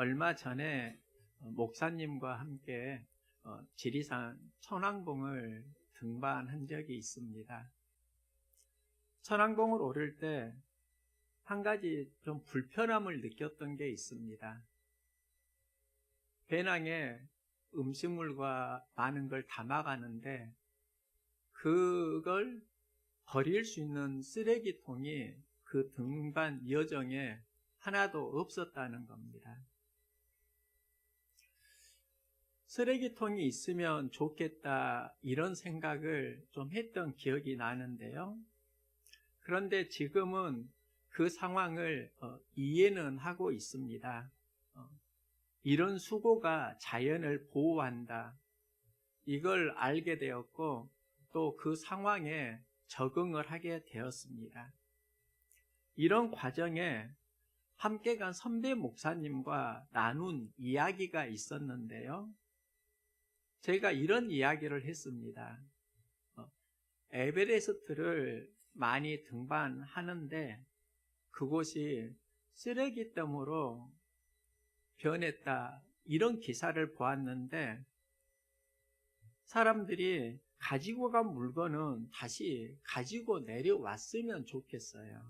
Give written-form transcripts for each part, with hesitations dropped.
얼마 전에 목사님과 함께 지리산 천왕봉을 등반한 적이 있습니다. 천왕봉을 오를 때 한 가지 좀 불편함을 느꼈던 게 있습니다. 배낭에 음식물과 많은 걸 담아가는데 그걸 버릴 수 있는 쓰레기통이 그 등반 여정에 하나도 없었다는 겁니다. 쓰레기통이 있으면 좋겠다 이런 생각을 좀 했던 기억이 나는데요. 그런데 지금은 그 상황을 이해는 하고 있습니다. 이런 수고가 자연을 보호한다. 이걸 알게 되었고 또 그 상황에 적응을 하게 되었습니다. 이런 과정에 함께 간 선배 목사님과 나눈 이야기가 있었는데요. 제가 이런 이야기를 했습니다. 에베레스트를 많이 등반하는데 그곳이 쓰레기더미로 변했다. 이런 기사를 보았는데 사람들이 가지고 간 물건은 다시 가지고 내려왔으면 좋겠어요.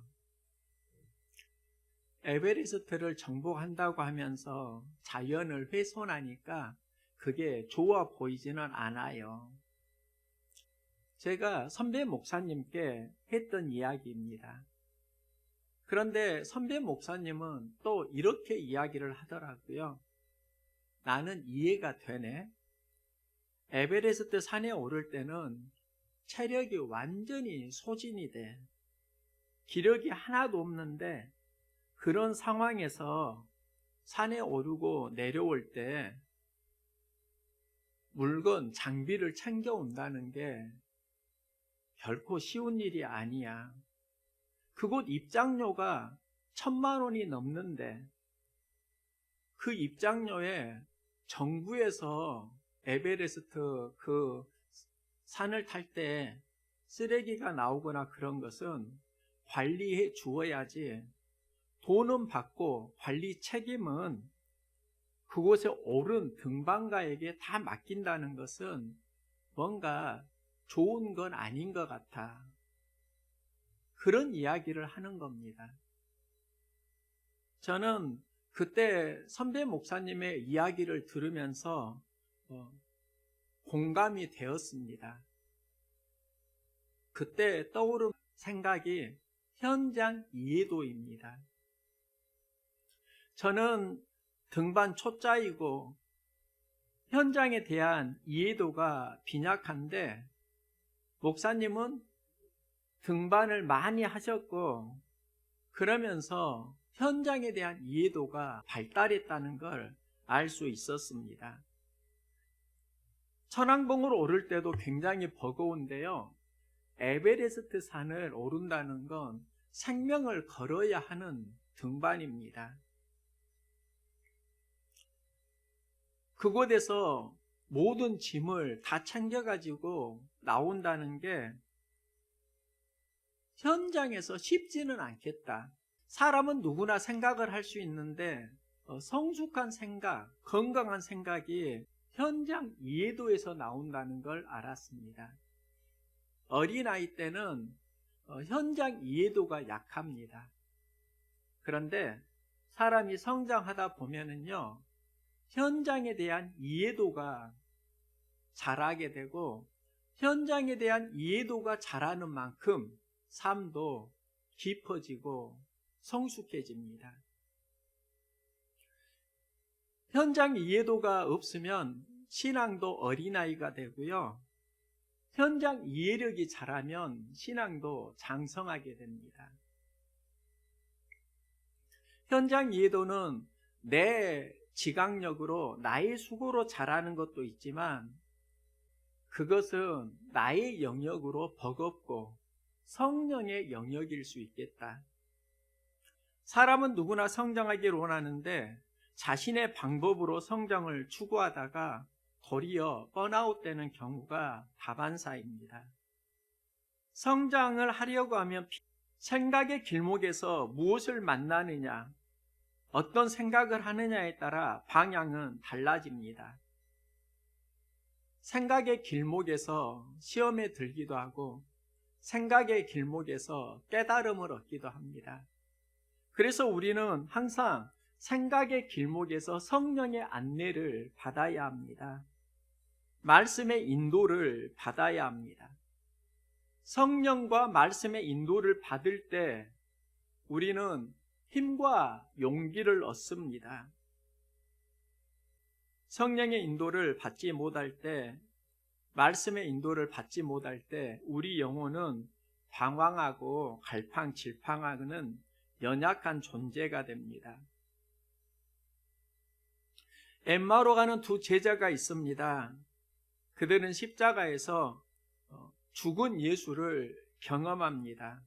에베레스트를 정복한다고 하면서 자연을 훼손하니까 그게 좋아 보이지는 않아요. 제가 선배 목사님께 했던 이야기입니다. 그런데 선배 목사님은 또 이렇게 이야기를 하더라고요. 나는 이해가 되네. 에베레스트 산에 오를 때는 체력이 완전히 소진이 돼. 기력이 하나도 없는데 그런 상황에서 산에 오르고 내려올 때 물건, 장비를 챙겨온다는 게 결코 쉬운 일이 아니야. 그곳 입장료가 1,000만 원이 넘는데 그 입장료에 정부에서 에베레스트 그 산을 탈 때 쓰레기가 나오거나 그런 것은 관리해 주어야지 돈은 받고 관리 책임은 그곳에 오른 등반가에게 다 맡긴다는 것은 뭔가 좋은 건 아닌 것 같아. 그런 이야기를 하는 겁니다. 저는 그때 선배 목사님의 이야기를 들으면서 공감이 되었습니다. 그때 떠오른 생각이 현장 이해도입니다. 저는 등반 초짜이고 현장에 대한 이해도가 빈약한데 목사님은 등반을 많이 하셨고 그러면서 현장에 대한 이해도가 발달했다는 걸 알 수 있었습니다. 천왕봉으로 오를 때도 굉장히 버거운데요. 에베레스트 산을 오른다는 건 생명을 걸어야 하는 등반입니다. 그곳에서 모든 짐을 다 챙겨가지고 나온다는 게 현장에서 쉽지는 않겠다. 사람은 누구나 생각을 할 수 있는데 성숙한 생각, 건강한 생각이 현장 이해도에서 나온다는 걸 알았습니다. 어린아이 때는 현장 이해도가 약합니다. 그런데 사람이 성장하다 보면은요, 현장에 대한 이해도가 자라게 되고 현장에 대한 이해도가 자라는 만큼 삶도 깊어지고 성숙해집니다. 현장 이해도가 없으면 신앙도 어린아이가 되고요. 현장 이해력이 자라면 신앙도 장성하게 됩니다. 현장 이해도는 내 지각력으로 나의 수고로 자라는 것도 있지만 그것은 나의 영역으로 버겁고 성령의 영역일 수 있겠다. 사람은 누구나 성장하기를 원하는데 자신의 방법으로 성장을 추구하다가 도리어 번아웃 되는 경우가 다반사입니다. 성장을 하려고 하면 생각의 길목에서 무엇을 만나느냐, 어떤 생각을 하느냐에 따라 방향은 달라집니다. 생각의 길목에서 시험에 들기도 하고 생각의 길목에서 깨달음을 얻기도 합니다. 그래서 우리는 항상 생각의 길목에서 성령의 안내를 받아야 합니다. 말씀의 인도를 받아야 합니다. 성령과 말씀의 인도를 받을 때 우리는 힘과 용기를 얻습니다. 성령의 인도를 받지 못할 때, 말씀의 인도를 받지 못할 때 우리 영혼은 방황하고 갈팡질팡하는 연약한 존재가 됩니다. 엠마오로 가는 두 제자가 있습니다. 그들은 십자가에서 죽은 예수를 경험합니다.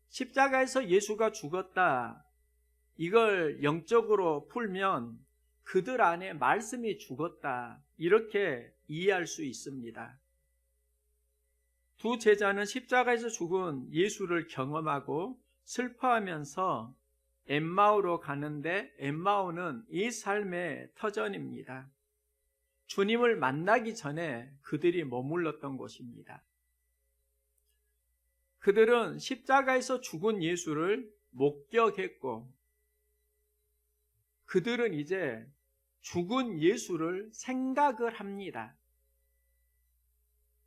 십자가에서 예수가 죽었다, 이걸 영적으로 풀면 그들 안에 말씀이 죽었다, 이렇게 이해할 수 있습니다. 두 제자는 십자가에서 죽은 예수를 경험하고 슬퍼하면서 엠마오로 가는데, 엠마오는 이 삶의 터전입니다. 주님을 만나기 전에 그들이 머물렀던 곳입니다. 그들은 십자가에서 죽은 예수를 목격했고, 그들은 이제 죽은 예수를 생각을 합니다.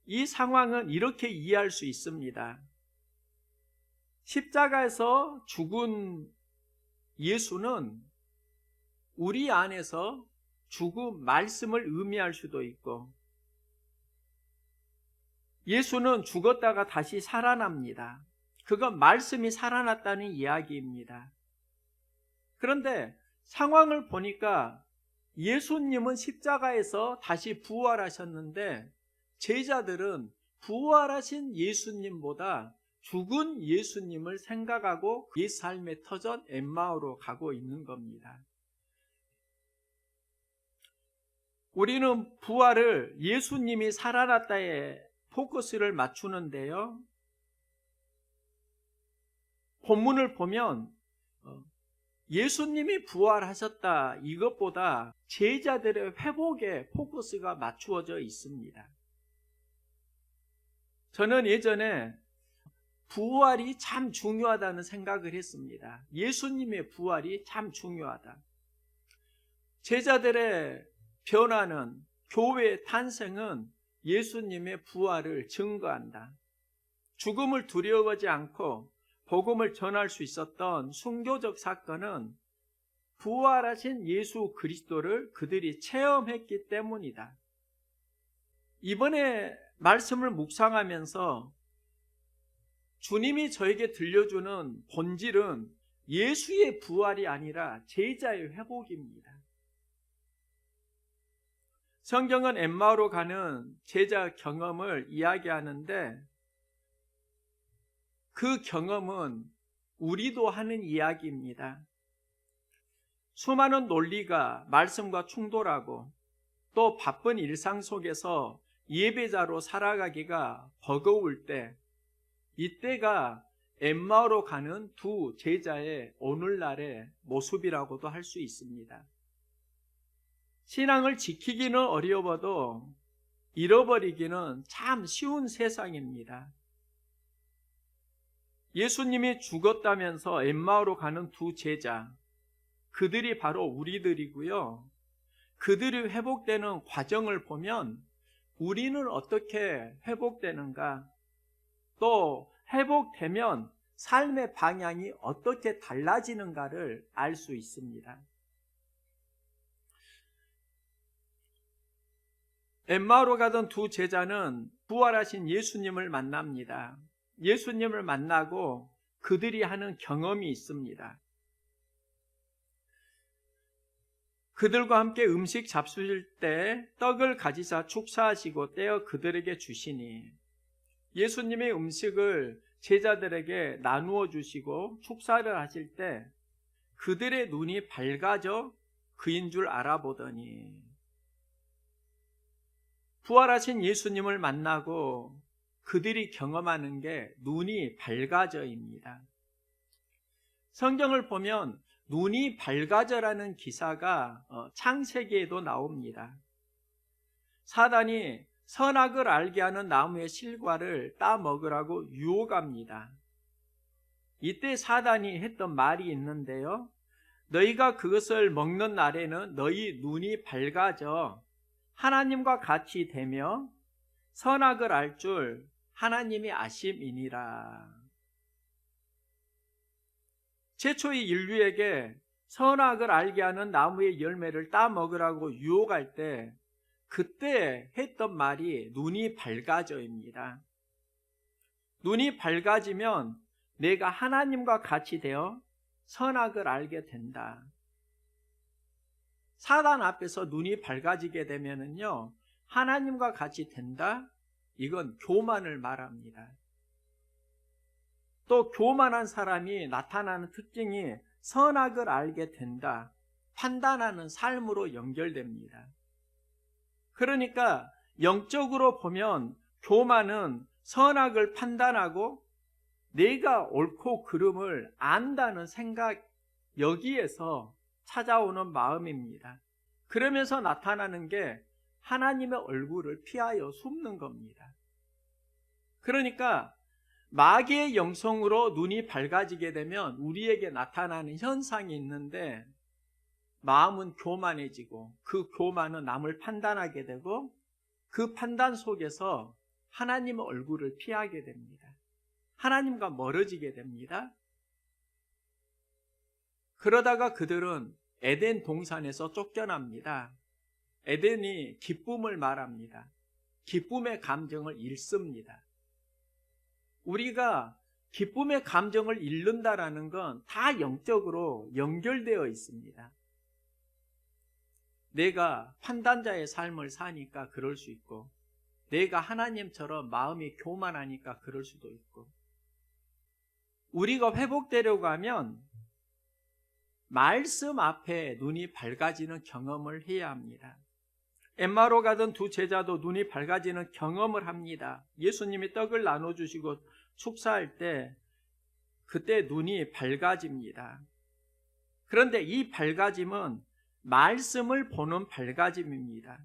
이 상황은 이렇게 이해할 수 있습니다. 십자가에서 죽은 예수는 우리 안에서 죽음 말씀을 의미할 수도 있고, 예수는 죽었다가 다시 살아납니다. 그건 말씀이 살아났다는 이야기입니다. 그런데 상황을 보니까 예수님은 십자가에서 다시 부활하셨는데, 제자들은 부활하신 예수님보다 죽은 예수님을 생각하고 이 삶의 터전 엠마오로 가고 있는 겁니다. 우리는 부활을 예수님이 살아났다에 포커스를 맞추는데요, 본문을 보면 예수님이 부활하셨다, 이것보다 제자들의 회복에 포커스가 맞추어져 있습니다. 저는 예전에 부활이 참 중요하다는 생각을 했습니다. 예수님의 부활이 참 중요하다. 제자들의 변화는, 교회의 탄생은 예수님의 부활을 증거한다. 죽음을 두려워하지 않고 복음을 전할 수 있었던 순교적 사건은 부활하신 예수 그리스도를 그들이 체험했기 때문이다. 이번에 말씀을 묵상하면서 주님이 저에게 들려주는 본질은 예수의 부활이 아니라 제자의 회복입니다. 성경은 엠마오로 가는 제자 경험을 이야기하는데, 그 경험은 우리도 하는 이야기입니다. 수많은 논리가 말씀과 충돌하고 또 바쁜 일상 속에서 예배자로 살아가기가 버거울 때, 이때가 엠마오로 가는 두 제자의 오늘날의 모습이라고도 할 수 있습니다. 신앙을 지키기는 어려워도 잃어버리기는 참 쉬운 세상입니다. 예수님이 죽었다면서 엠마오로 가는 두 제자, 그들이 바로 우리들이고요. 그들이 회복되는 과정을 보면 우리는 어떻게 회복되는가, 또 회복되면 삶의 방향이 어떻게 달라지는가를 알 수 있습니다. 엠마오로 가던 두 제자는 부활하신 예수님을 만납니다. 예수님을 만나고 그들이 하는 경험이 있습니다. 그들과 함께 음식 잡수실 때 떡을 가지사 축사하시고 떼어 그들에게 주시니, 예수님의 음식을 제자들에게 나누어 주시고 축사를 하실 때 그들의 눈이 밝아져 그인 줄 알아보더니, 부활하신 예수님을 만나고 그들이 경험하는 게 눈이 밝아져입니다. 성경을 보면 눈이 밝아져라는 기사가 창세기에도 나옵니다. 사단이 선악을 알게 하는 나무의 실과를 따먹으라고 유혹합니다. 이때 사단이 했던 말이 있는데요. 너희가 그것을 먹는 날에는 너희 눈이 밝아져 하나님과 같이 되며 선악을 알 줄 하나님이 아심이니라. 최초의 인류에게 선악을 알게 하는 나무의 열매를 따먹으라고 유혹할 때 그때 했던 말이 눈이 밝아져입니다. 눈이 밝아지면 내가 하나님과 같이 되어 선악을 알게 된다. 사단 앞에서 눈이 밝아지게 되면은요, 하나님과 같이 된다? 이건 교만을 말합니다. 또 교만한 사람이 나타나는 특징이 선악을 알게 된다. 판단하는 삶으로 연결됩니다. 그러니까 영적으로 보면 교만은 선악을 판단하고 내가 옳고 그름을 안다는 생각, 여기에서 찾아오는 마음입니다. 그러면서 나타나는 게 하나님의 얼굴을 피하여 숨는 겁니다. 그러니까 마귀의 영성으로 눈이 밝아지게 되면 우리에게 나타나는 현상이 있는데 마음은 교만해지고 그 교만은 남을 판단하게 되고 그 판단 속에서 하나님의 얼굴을 피하게 됩니다. 하나님과 멀어지게 됩니다. 그러다가 그들은 에덴 동산에서 쫓겨납니다. 에덴이 기쁨을 말합니다. 기쁨의 감정을 잃습니다. 우리가 기쁨의 감정을 잃는다라는 건 다 영적으로 연결되어 있습니다. 내가 판단자의 삶을 사니까 그럴 수 있고, 내가 하나님처럼 마음이 교만하니까 그럴 수도 있고, 우리가 회복되려고 하면 말씀 앞에 눈이 밝아지는 경험을 해야 합니다. 엠마로 가던 두 제자도 눈이 밝아지는 경험을 합니다. 예수님이 떡을 나눠주시고 축사할 때 그때 눈이 밝아집니다. 그런데 이 밝아짐은 말씀을 보는 밝아짐입니다.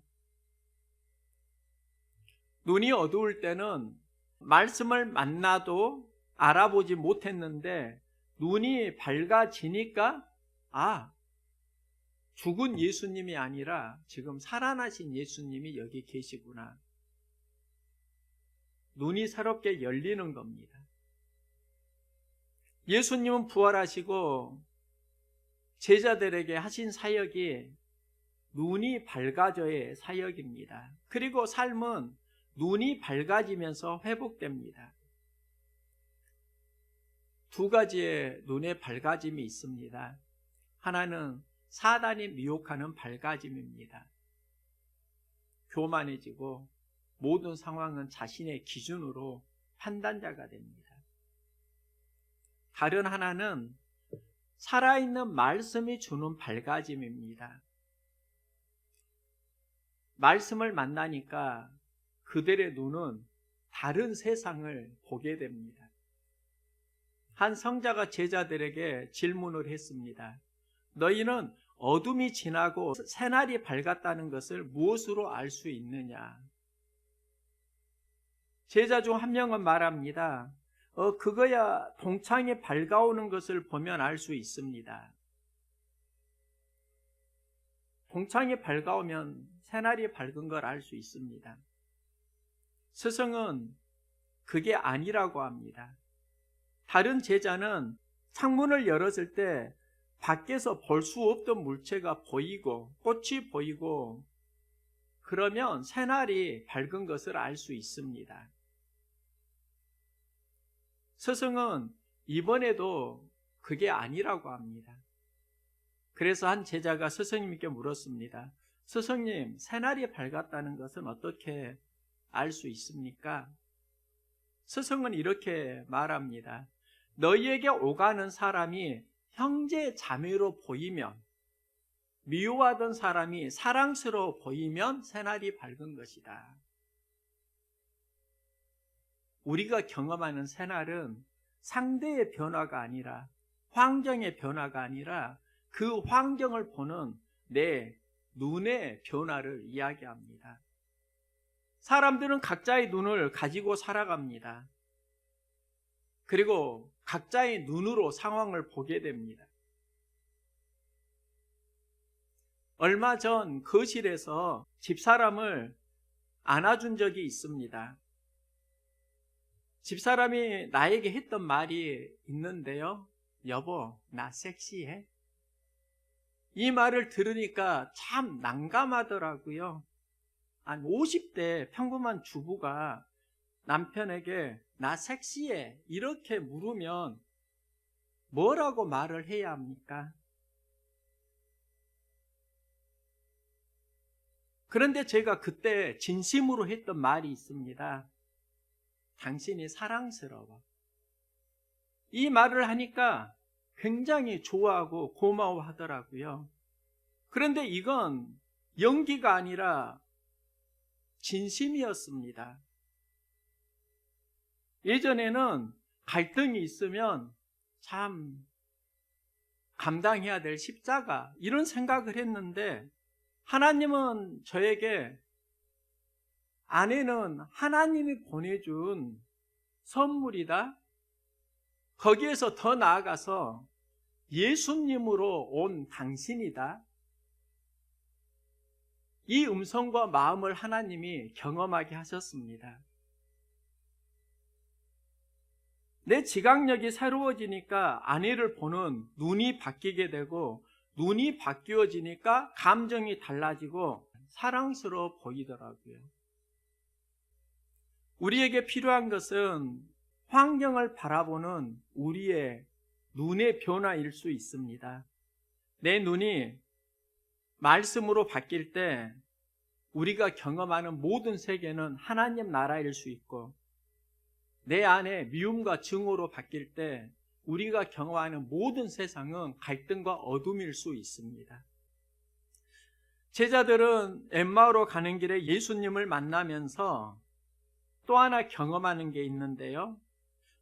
눈이 어두울 때는 말씀을 만나도 알아보지 못했는데 눈이 밝아지니까 죽은 예수님이 아니라 지금 살아나신 예수님이 여기 계시구나. 눈이 새롭게 열리는 겁니다. 예수님은 부활하시고 제자들에게 하신 사역이 눈이 밝아져의 사역입니다. 그리고 삶은 눈이 밝아지면서 회복됩니다. 두 가지의 눈의 밝아짐이 있습니다. 하나는 사단이 미혹하는 밝아짐입니다. 교만해지고 모든 상황은 자신의 기준으로 판단자가 됩니다. 다른 하나는 살아있는 말씀이 주는 밝아짐입니다. 말씀을 만나니까 그들의 눈은 다른 세상을 보게 됩니다. 한 성자가 제자들에게 질문을 했습니다. 너희는 어둠이 지나고 새날이 밝았다는 것을 무엇으로 알 수 있느냐? 제자 중 한 명은 말합니다. 그거야 동창이 밝아오는 것을 보면 알 수 있습니다. 동창이 밝아오면 새날이 밝은 걸 알 수 있습니다. 스승은 그게 아니라고 합니다. 다른 제자는 창문을 열었을 때 밖에서 볼 수 없던 물체가 보이고 꽃이 보이고 그러면 새날이 밝은 것을 알 수 있습니다. 스승은 이번에도 그게 아니라고 합니다. 그래서 한 제자가 스승님께 물었습니다. 스승님, 새날이 밝았다는 것은 어떻게 알 수 있습니까? 스승은 이렇게 말합니다. 너희에게 오가는 사람이 형제 자매로 보이면, 미워하던 사람이 사랑스러워 보이면 새날이 밝은 것이다. 우리가 경험하는 새날은 상대의 변화가 아니라 환경의 변화가 아니라 그 환경을 보는 내 눈의 변화를 이야기합니다. 사람들은 각자의 눈을 가지고 살아갑니다. 그리고 각자의 눈으로 상황을 보게 됩니다. 얼마 전 거실에서 집사람을 안아준 적이 있습니다. 집사람이 나에게 했던 말이 있는데요. 여보, 나 섹시해? 이 말을 들으니까 참 난감하더라고요. 한 50대 평범한 주부가 남편에게 나 섹시해 이렇게 물으면 뭐라고 말을 해야 합니까? 그런데 제가 그때 진심으로 했던 말이 있습니다. 당신이 사랑스러워. 이 말을 하니까 굉장히 좋아하고 고마워하더라고요. 그런데 이건 연기가 아니라 진심이었습니다. 예전에는 갈등이 있으면 참 감당해야 될 십자가 이런 생각을 했는데 하나님은 저에게 아내는 하나님이 보내준 선물이다. 거기에서 더 나아가서 예수님으로 온 당신이다. 이 음성과 마음을 하나님이 경험하게 하셨습니다. 내 지각력이 새로워지니까 아내를 보는 눈이 바뀌게 되고 눈이 바뀌어지니까 감정이 달라지고 사랑스러워 보이더라고요. 우리에게 필요한 것은 환경을 바라보는 우리의 눈의 변화일 수 있습니다. 내 눈이 말씀으로 바뀔 때 우리가 경험하는 모든 세계는 하나님 나라일 수 있고 내 안에 미움과 증오로 바뀔 때 우리가 경험하는 모든 세상은 갈등과 어둠일 수 있습니다. 제자들은 엠마오로 가는 길에 예수님을 만나면서 또 하나 경험하는 게 있는데요.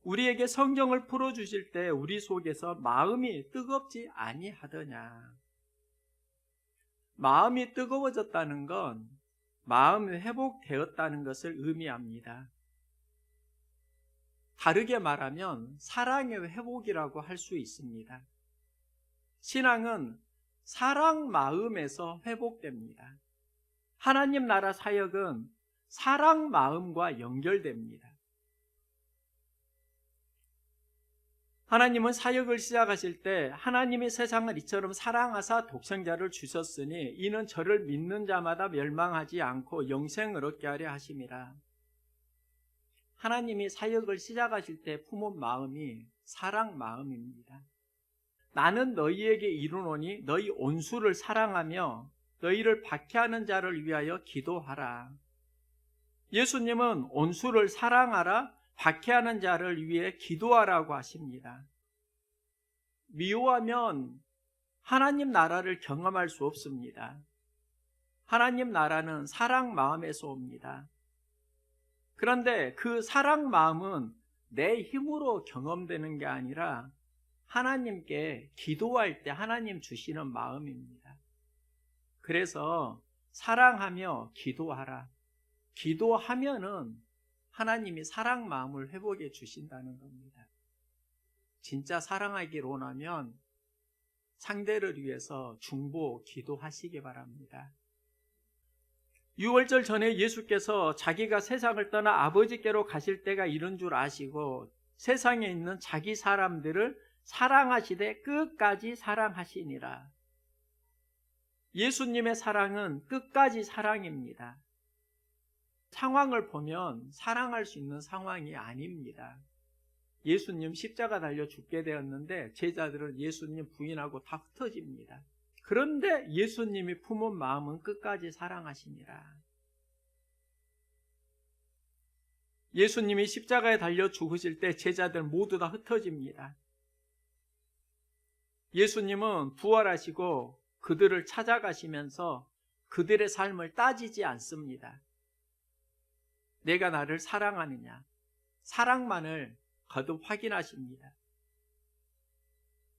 우리에게 성경을 풀어주실 때 우리 속에서 마음이 뜨겁지 아니하더냐. 마음이 뜨거워졌다는 건 마음이 회복되었다는 것을 의미합니다. 다르게 말하면 사랑의 회복이라고 할 수 있습니다. 신앙은 사랑 마음에서 회복됩니다. 하나님 나라 사역은 사랑 마음과 연결됩니다. 하나님은 사역을 시작하실 때 하나님이 세상을 이처럼 사랑하사 독생자를 주셨으니 이는 저를 믿는 자마다 멸망하지 않고 영생을 얻게 하려 하심이라. 하나님이 사역을 시작하실 때 품은 마음이 사랑 마음입니다. 나는 너희에게 이르노니 너희 온수를 사랑하며 너희를 박해하는 자를 위하여 기도하라. 예수님은 온수를 사랑하라, 박해하는 자를 위해 기도하라고 하십니다. 미워하면 하나님 나라를 경험할 수 없습니다. 하나님 나라는 사랑 마음에서 옵니다. 그런데 그 사랑 마음은 내 힘으로 경험되는 게 아니라 하나님께 기도할 때 하나님 주시는 마음입니다. 그래서 사랑하며 기도하라. 기도하면은 하나님이 사랑 마음을 회복해 주신다는 겁니다. 진짜 사랑하기를 원하면 상대를 위해서 중보 기도하시기 바랍니다. 유월절 전에 예수께서 자기가 세상을 떠나 아버지께로 가실 때가 이른 줄 아시고 세상에 있는 자기 사람들을 사랑하시되 끝까지 사랑하시니라. 예수님의 사랑은 끝까지 사랑입니다. 상황을 보면 사랑할 수 있는 상황이 아닙니다. 예수님 십자가 달려 죽게 되었는데 제자들은 예수님 부인하고 다 흩어집니다. 그런데 예수님이 품은 마음은 끝까지 사랑하시니라. 예수님이 십자가에 달려 죽으실 때 제자들 모두 다 흩어집니다. 예수님은 부활하시고 그들을 찾아가시면서 그들의 삶을 따지지 않습니다. 내가 나를 사랑하느냐? 사랑만을 거듭 확인하십니다.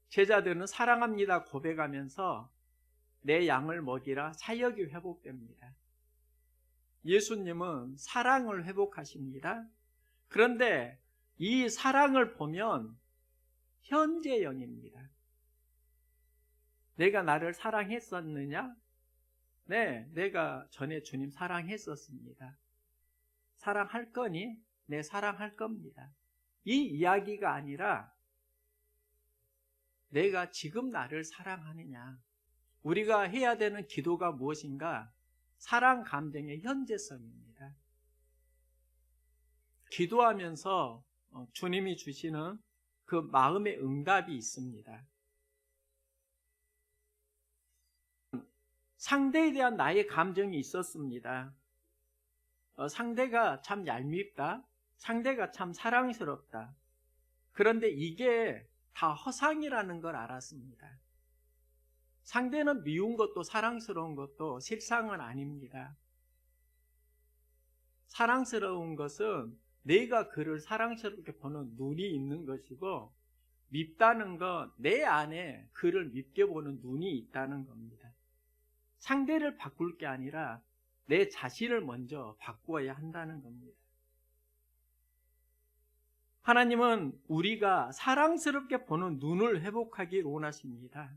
제자들은 사랑합니다 고백하면서 내 양을 먹이라 사역이 회복됩니다. 예수님은 사랑을 회복하십니다. 그런데 이 사랑을 보면 현재형입니다. 내가 나를 사랑했었느냐? 네, 내가 전에 주님 사랑했었습니다. 사랑할 거니? 네, 사랑할 겁니다. 이 이야기가 아니라 내가 지금 나를 사랑하느냐? 우리가 해야 되는 기도가 무엇인가? 사랑 감정의 현재성입니다. 기도하면서 주님이 주시는 그 마음의 응답이 있습니다. 상대에 대한 나의 감정이 있었습니다. 상대가 참 얄밉다. 상대가 참 사랑스럽다. 그런데 이게 다 허상이라는 걸 알았습니다. 상대는 미운 것도 사랑스러운 것도 실상은 아닙니다. 사랑스러운 것은 내가 그를 사랑스럽게 보는 눈이 있는 것이고, 밉다는 건 내 안에 그를 밉게 보는 눈이 있다는 겁니다. 상대를 바꿀 게 아니라 내 자신을 먼저 바꾸어야 한다는 겁니다. 하나님은 우리가 사랑스럽게 보는 눈을 회복하길 원하십니다.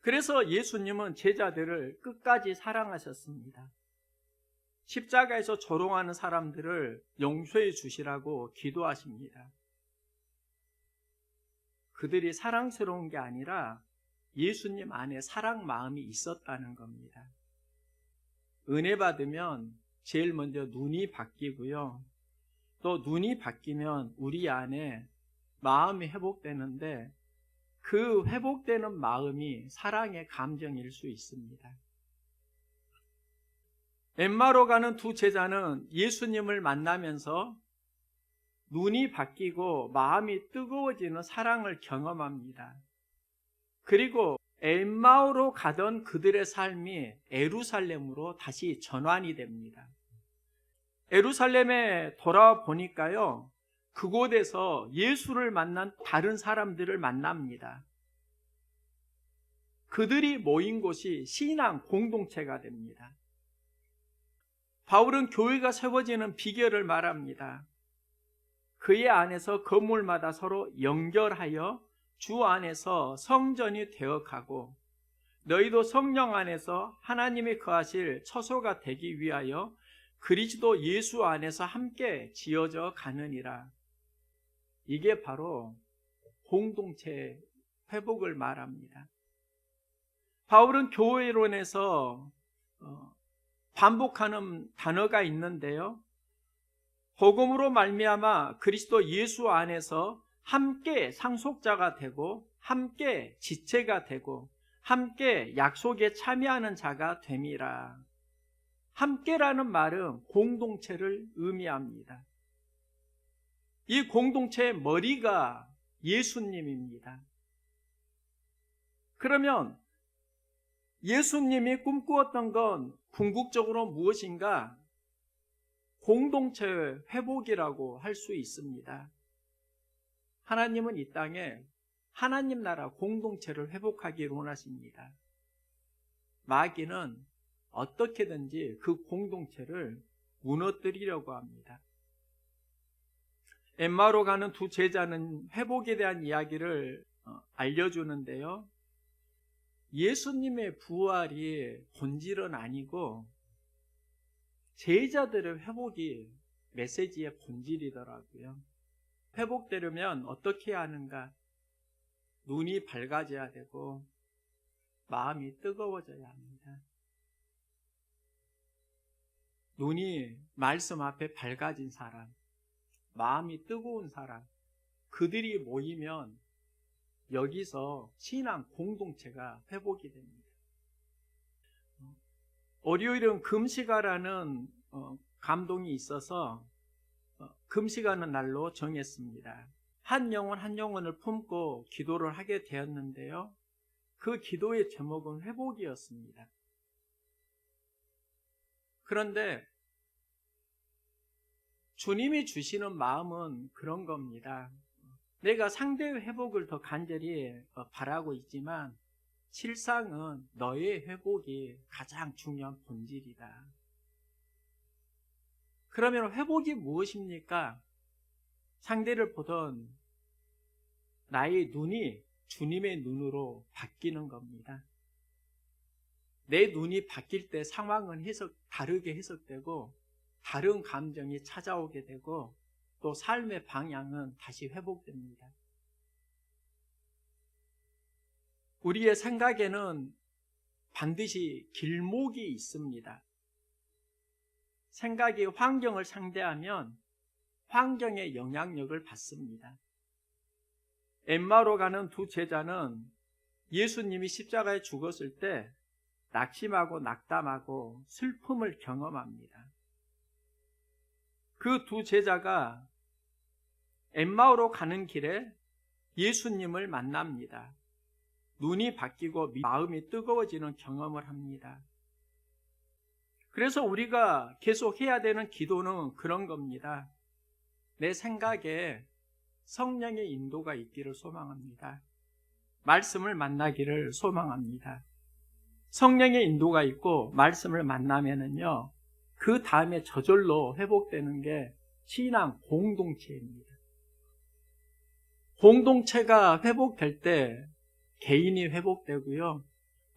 그래서 예수님은 제자들을 끝까지 사랑하셨습니다. 십자가에서 조롱하는 사람들을 용서해 주시라고 기도하십니다. 그들이 사랑스러운 게 아니라 예수님 안에 사랑 마음이 있었다는 겁니다. 은혜 받으면 제일 먼저 눈이 바뀌고요. 또 눈이 바뀌면 우리 안에 마음이 회복되는데, 그 회복되는 마음이 사랑의 감정일 수 있습니다. 엠마오로 가는 두 제자는 예수님을 만나면서 눈이 바뀌고 마음이 뜨거워지는 사랑을 경험합니다. 그리고 엠마오로 가던 그들의 삶이 에루살렘으로 다시 전환이 됩니다. 에루살렘에 돌아와 보니까요, 그곳에서 예수를 만난 다른 사람들을 만납니다. 그들이 모인 곳이 신앙 공동체가 됩니다. 바울은 교회가 세워지는 비결을 말합니다. 그의 안에서 건물마다 서로 연결하여 주 안에서 성전이 되어가고, 너희도 성령 안에서 하나님이 거하실 처소가 되기 위하여 그리스도 예수 안에서 함께 지어져 가느니라. 이게 바로 공동체 회복을 말합니다. 바울은 교회론에서 반복하는 단어가 있는데요, 복음으로 말미암아 그리스도 예수 안에서 함께 상속자가 되고 함께 지체가 되고 함께 약속에 참여하는 자가 됨이라. 함께라는 말은 공동체를 의미합니다. 이 공동체의 머리가 예수님입니다. 그러면 예수님이 꿈꾸었던 건 궁극적으로 무엇인가? 공동체 회복이라고 할 수 있습니다. 하나님은 이 땅에 하나님 나라 공동체를 회복하기를 원하십니다. 마귀는 어떻게든지 그 공동체를 무너뜨리려고 합니다. 엠마오로 가는 두 제자는 회복에 대한 이야기를 알려주는데요, 예수님의 부활이 본질은 아니고 제자들의 회복이 메시지의 본질이더라고요. 회복되려면 어떻게 해야 하는가? 눈이 밝아져야 되고 마음이 뜨거워져야 합니다. 눈이 말씀 앞에 밝아진 사람, 마음이 뜨거운 사람, 그들이 모이면 여기서 신앙 공동체가 회복이 됩니다. 월요일은 금식하라는 감동이 있어서 금식하는 날로 정했습니다. 한 영혼 한 영혼을 품고 기도를 하게 되었는데요, 그 기도의 제목은 회복이었습니다. 그런데 주님이 주시는 마음은 그런 겁니다. 내가 상대의 회복을 더 간절히 바라고 있지만 실상은 너의 회복이 가장 중요한 본질이다. 그러면 회복이 무엇입니까? 상대를 보던 나의 눈이 주님의 눈으로 바뀌는 겁니다. 내 눈이 바뀔 때 상황은 다르게 해석되고 다른 감정이 찾아오게 되고 또 삶의 방향은 다시 회복됩니다. 우리의 생각에는 반드시 길목이 있습니다. 생각이 환경을 상대하면 환경의 영향력을 받습니다. 엠마오로 가는 두 제자는 예수님이 십자가에 죽었을 때 낙심하고 낙담하고 슬픔을 경험합니다. 그 두 제자가 엠마오로 가는 길에 예수님을 만납니다. 눈이 바뀌고 마음이 뜨거워지는 경험을 합니다. 그래서 우리가 계속 해야 되는 기도는 그런 겁니다. 내 생각에 성령의 인도가 있기를 소망합니다. 말씀을 만나기를 소망합니다. 성령의 인도가 있고 말씀을 만나면은요, 그 다음에 저절로 회복되는 게 신앙 공동체입니다. 공동체가 회복될 때 개인이 회복되고요.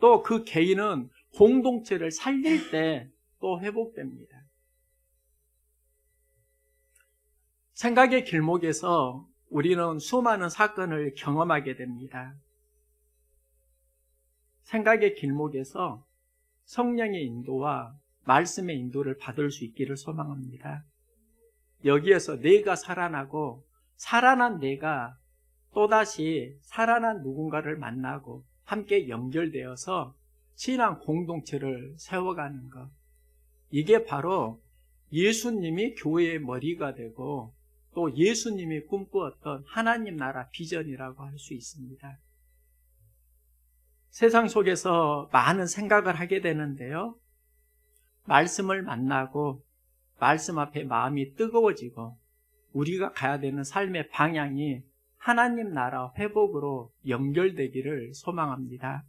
또 그 개인은 공동체를 살릴 때 또 회복됩니다. 생각의 길목에서 우리는 수많은 사건을 경험하게 됩니다. 생각의 길목에서 성령의 인도와 말씀의 인도를 받을 수 있기를 소망합니다. 여기에서 내가 살아나고 살아난 내가 또다시 살아난 누군가를 만나고 함께 연결되어서 신앙 공동체를 세워가는 것. 이게 바로 예수님이 교회의 머리가 되고 또 예수님이 꿈꾸었던 하나님 나라 비전이라고 할 수 있습니다. 세상 속에서 많은 생각을 하게 되는데요. 말씀을 만나고 말씀 앞에 마음이 뜨거워지고 우리가 가야 되는 삶의 방향이 하나님 나라 회복으로 연결되기를 소망합니다.